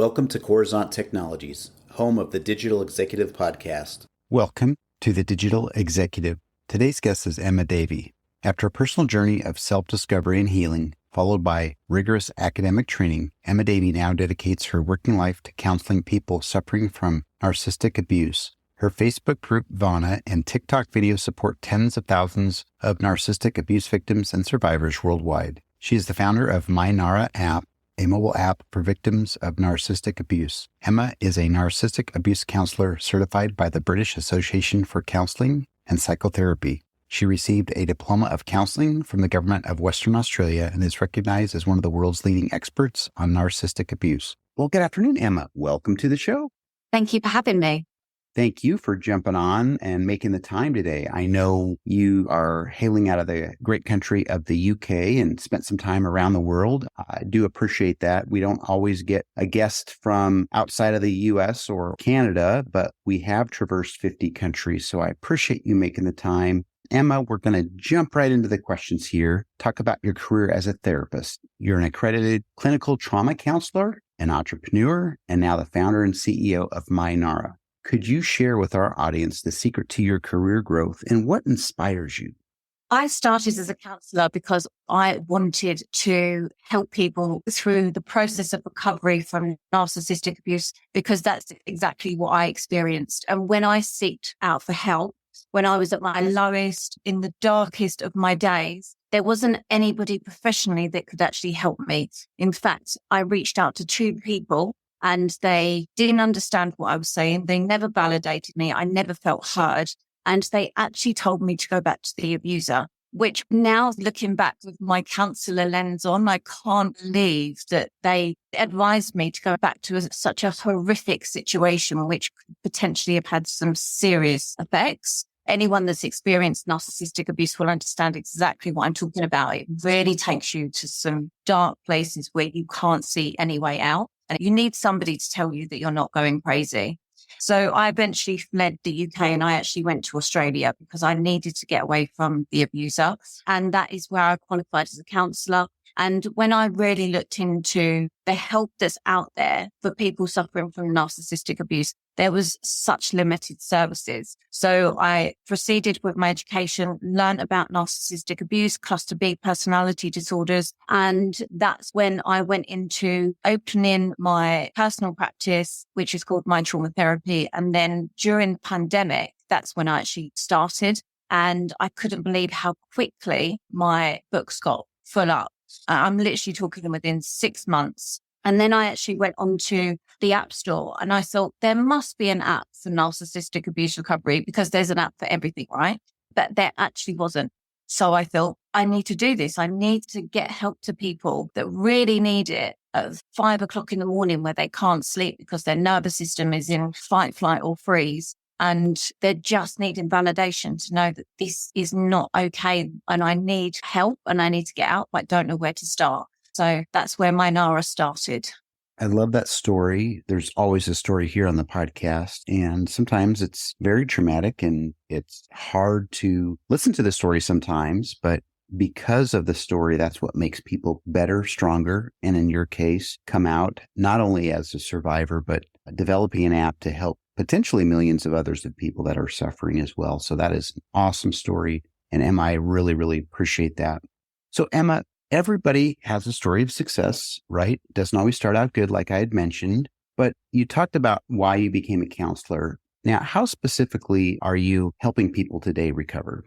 Welcome to Coruzant Technologies, home of the Digital Executive Podcast. Welcome to the Digital Executive. Today's guest is Emma Davey. After a personal journey of self-discovery and healing, followed by rigorous academic training, Emma Davey now dedicates her working life to counseling people suffering from narcissistic abuse. Her Facebook group, Vana, and TikTok videos support tens of thousands of narcissistic abuse victims and survivors worldwide. She is the founder of MyNARA app, a mobile app for victims of narcissistic abuse. Emma is a narcissistic abuse counselor certified by the British Association for Counselling and Psychotherapy. She received a diploma of counseling from the government of Western Australia and is recognized as one of the world's leading experts on narcissistic abuse. Well, good afternoon, Emma. Welcome to the show. Thank you for having me. Thank you for jumping on and making the time today. I know you are hailing out of the great country of the UK and spent some time around the world. I do appreciate that. We don't always get a guest from outside of the US or Canada, but we have traversed 50 countries. So I appreciate you making the time. Emma, we're going to jump right into the questions here. Talk about your career as a therapist. You're an accredited clinical trauma counselor, an entrepreneur, and now the founder and CEO of MyNARA. Could you share with our audience the secret to your career growth and what inspires you? I started as a counselor because I wanted to help people through the process of recovery from narcissistic abuse, because that's exactly what I experienced. And when I sought out for help, when I was at my lowest, in the darkest of my days, there wasn't anybody professionally that could actually help me. In fact, I reached out to two people and they didn't understand what I was saying. They never validated me. I never felt heard. And they actually told me to go back to the abuser, which now looking back with my counselor lens on, I can't believe that they advised me to go back to such a horrific situation, which could potentially have had some serious effects. Anyone that's experienced narcissistic abuse will understand exactly what I'm talking about. It really takes you to some dark places where you can't see any way out. And you need somebody to tell you that you're not going crazy. So I eventually fled the UK and I actually went to Australia because I needed to get away from the abuser. And that is where I qualified as a counsellor. And when I really looked into the help that's out there for people suffering from narcissistic abuse, there was such limited services. So I proceeded with my education, learned about narcissistic abuse, cluster B personality disorders. And that's when I went into opening my personal practice, which is called My Trauma Therapy. And then during the pandemic, that's when I actually started. And I couldn't believe how quickly my books got full up. I'm literally talking within 6 months. And then I actually went onto the App Store and I thought there must be an app for narcissistic abuse recovery because there's an app for everything, right? But there actually wasn't. So I thought, I need to do this. I need to get help to people that really need it at 5 o'clock in the morning where they can't sleep because their nervous system is in fight, flight or freeze. And they're just needing validation to know that this is not okay. And I need help and I need to get out, but don't know where to start. So that's where MyNARA started. I love that story. There's always a story here on the podcast. And sometimes it's very traumatic and it's hard to listen to the story sometimes. But because of the story, that's what makes people better, stronger. And in your case, come out not only as a survivor, but developing an app to help potentially millions of others of people that are suffering as well. So that is an awesome story. And Emma, I really, really appreciate that. So Emma, everybody has a story of success, right? Doesn't always start out good, like I had mentioned, but you talked about why you became a counselor. Now, how specifically are you helping people today recover?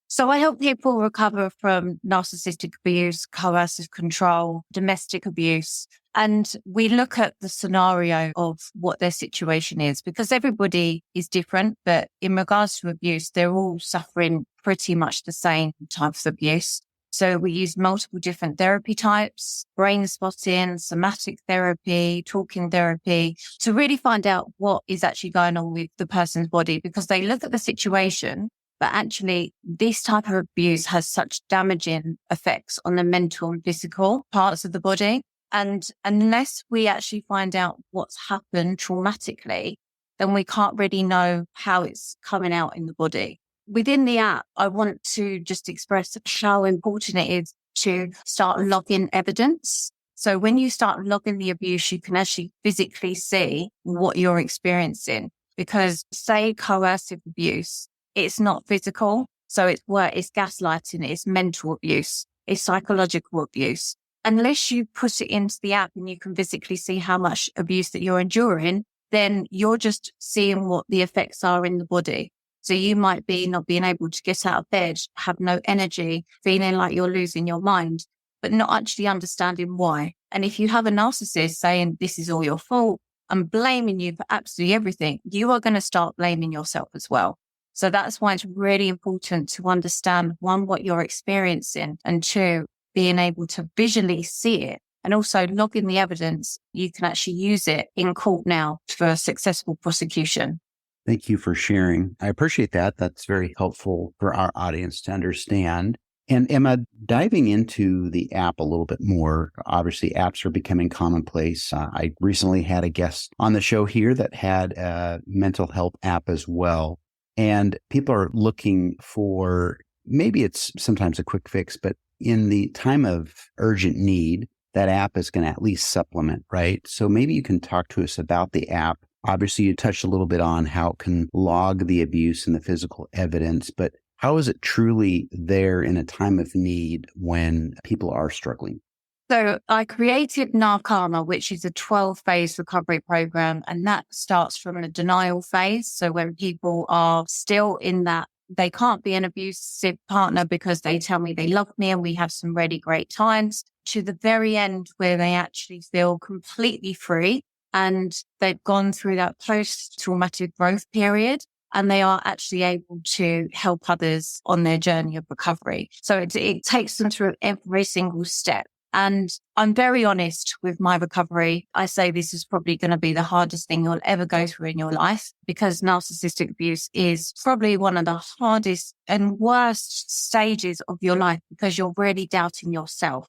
So I help people recover from narcissistic abuse, coercive control, domestic abuse. And we look at the scenario of what their situation is because everybody is different. But in regards to abuse, they're all suffering pretty much the same type of abuse. So we use multiple different therapy types, brain spotting, somatic therapy, talking therapy, to really find out what is actually going on with the person's body because they look at the situation. But actually, this type of abuse has such damaging effects on the mental and physical parts of the body. And unless we actually find out what's happened traumatically, then we can't really know how it's coming out in the body. Within the app, I want to just express how important it is to start logging evidence. So when you start logging the abuse, you can actually physically see what you're experiencing. Because say coercive abuse, it's not physical. So it's gaslighting, it's mental abuse, it's psychological abuse. Unless you put it into the app and you can physically see how much abuse that you're enduring, then you're just seeing what the effects are in the body. So you might be not being able to get out of bed, have no energy, feeling like you're losing your mind, but not actually understanding why. And if you have a narcissist saying this is all your fault and blaming you for absolutely everything, you are going to start blaming yourself as well. So that's why it's really important to understand, one, what you're experiencing, and two, being able to visually see it. And also logging the evidence, you can actually use it in court now for a successful prosecution. Thank you for sharing. I appreciate that. That's very helpful for our audience to understand. And Emma, diving into the app a little bit more, obviously apps are becoming commonplace. I recently had a guest on the show here that had a mental health app as well. And people are looking for, maybe it's sometimes a quick fix, but in the time of urgent need, that app is going to at least supplement, right? So maybe you can talk to us about the app. Obviously, you touched a little bit on how it can log the abuse and the physical evidence, but how is it truly there in a time of need when people are struggling? So I created NARCARA, which is a 12-phase recovery program, and that starts from a denial phase. So when people are still in that, they can't be an abusive partner because they tell me they love me and we have some really great times, to the very end where they actually feel completely free and they've gone through that post-traumatic growth period and they are actually able to help others on their journey of recovery. So it takes them through every single step. And I'm very honest with my recovery. I say this is probably going to be the hardest thing you'll ever go through in your life, because narcissistic abuse is probably one of the hardest and worst stages of your life because you're really doubting yourself.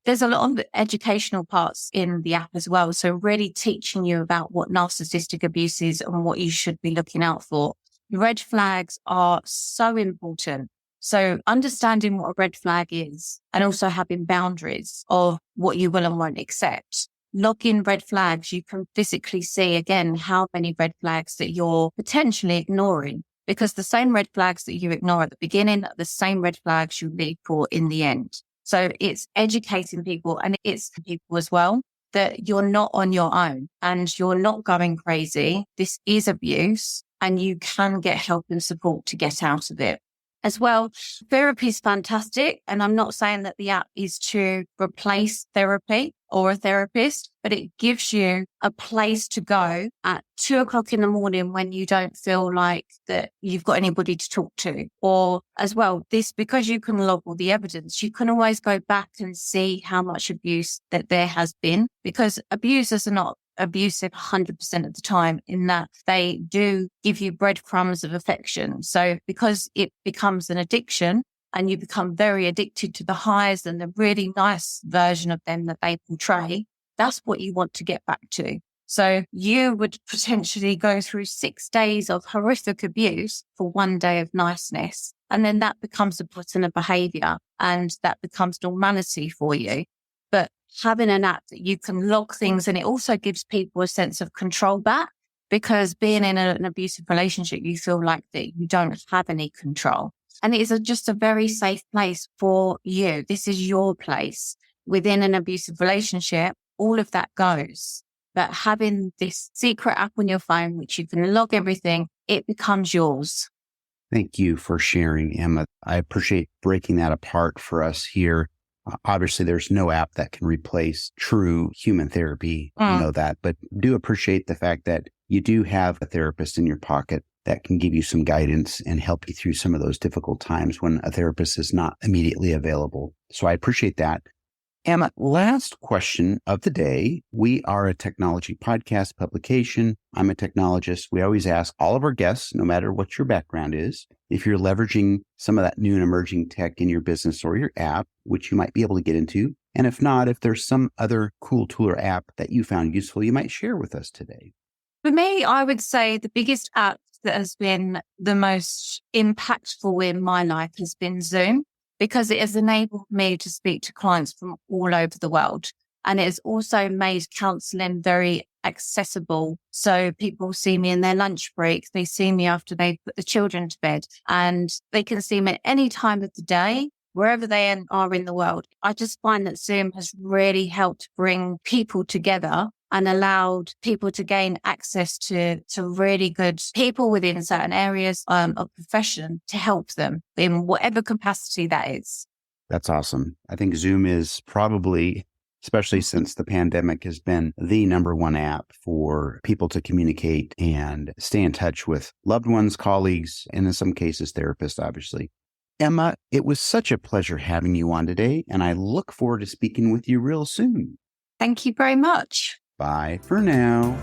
There's a lot of educational parts in the app as well. So really teaching you about what narcissistic abuse is and what you should be looking out for. Red flags are so important. So understanding what a red flag is and also having boundaries of what you will and won't accept. Log in red flags, you can physically see again how many red flags that you're potentially ignoring, because the same red flags that you ignore at the beginning are the same red flags you leave for in the end. So it's educating people, and it's people as well, that you're not on your own and you're not going crazy. This is abuse and you can get help and support to get out of it. As well, therapy is fantastic. And I'm not saying that the app is to replace therapy or a therapist, but it gives you a place to go at 2:00 in the morning when you don't feel like that you've got anybody to talk to. Or as well, because you can log all the evidence, you can always go back and see how much abuse that there has been, because abusers are not abusive 100% of the time, in that they do give you breadcrumbs of affection. So because it becomes an addiction and you become very addicted to the highs and the really nice version of them that they portray, that's what you want to get back to. So you would potentially go through 6 days of horrific abuse for 1 day of niceness. And then that becomes a pattern of behavior and that becomes normality for you. But having an app that you can log things, and it also gives people a sense of control back, because being in an abusive relationship, you feel like that you don't have any control. And it is just a very safe place for you. This is your place. Within an abusive relationship, all of that goes. But having this secret app on your phone, which you can log everything, it becomes yours. Thank you for sharing, Emma. I appreciate breaking that apart for us here. Obviously, there's no app that can replace true human therapy. You know that, but do appreciate the fact that you do have a therapist in your pocket that can give you some guidance and help you through some of those difficult times when a therapist is not immediately available. So I appreciate that. Emma, last question of the day. We are a technology podcast publication. I'm a technologist. We always ask all of our guests, no matter what your background is, if you're leveraging some of that new and emerging tech in your business or your app, which you might be able to get into. And if not, if there's some other cool tool or app that you found useful, you might share with us today. For me, I would say the biggest app that has been the most impactful in my life has been Zoom, because it has enabled me to speak to clients from all over the world. And it has also made counselling very accessible. So people see me in their lunch breaks. They see me after they put the children to bed, and they can see me at any time of the day, wherever they are in the world. I just find that Zoom has really helped bring people together and allowed people to gain access to really good people within certain areas of profession to help them in whatever capacity that is. That's awesome. I think Zoom is probably, especially since the pandemic, has been the number one app for people to communicate and stay in touch with loved ones, colleagues, and in some cases, therapists, obviously. Emma, it was such a pleasure having you on today, and I look forward to speaking with you real soon. Thank you very much. Bye for now.